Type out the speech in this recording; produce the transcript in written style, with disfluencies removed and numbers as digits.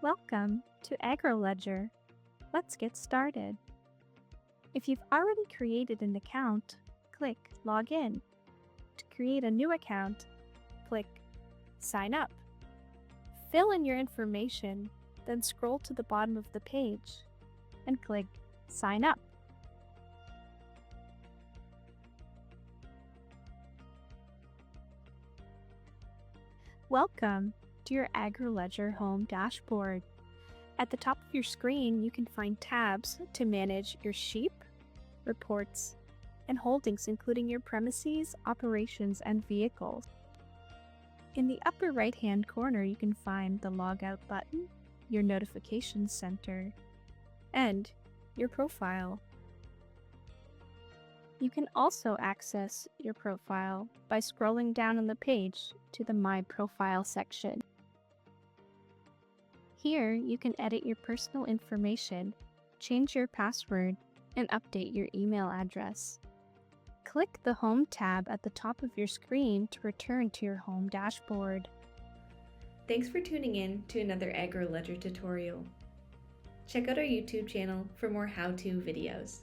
Welcome to AgroLedger. Let's get started. If you've already created an account, click Log In. To create a new account, click Sign Up. Fill in your information, then scroll to the bottom of the page and click Sign Up. Welcome to your AgroLedger home dashboard. At the top of your screen, you can find tabs to manage your sheep, reports, and holdings, including your premises, operations, and vehicles. In the upper right-hand corner, you can find the Logout button, your Notifications Center, and your profile. You can also access your profile by scrolling down on the page to the My Profile section. Here, you can edit your personal information, change your password, and update your email address. Click the Home tab at the top of your screen to return to your home dashboard. Thanks for tuning in to another AgroLedger tutorial. Check out our YouTube channel for more how-to videos.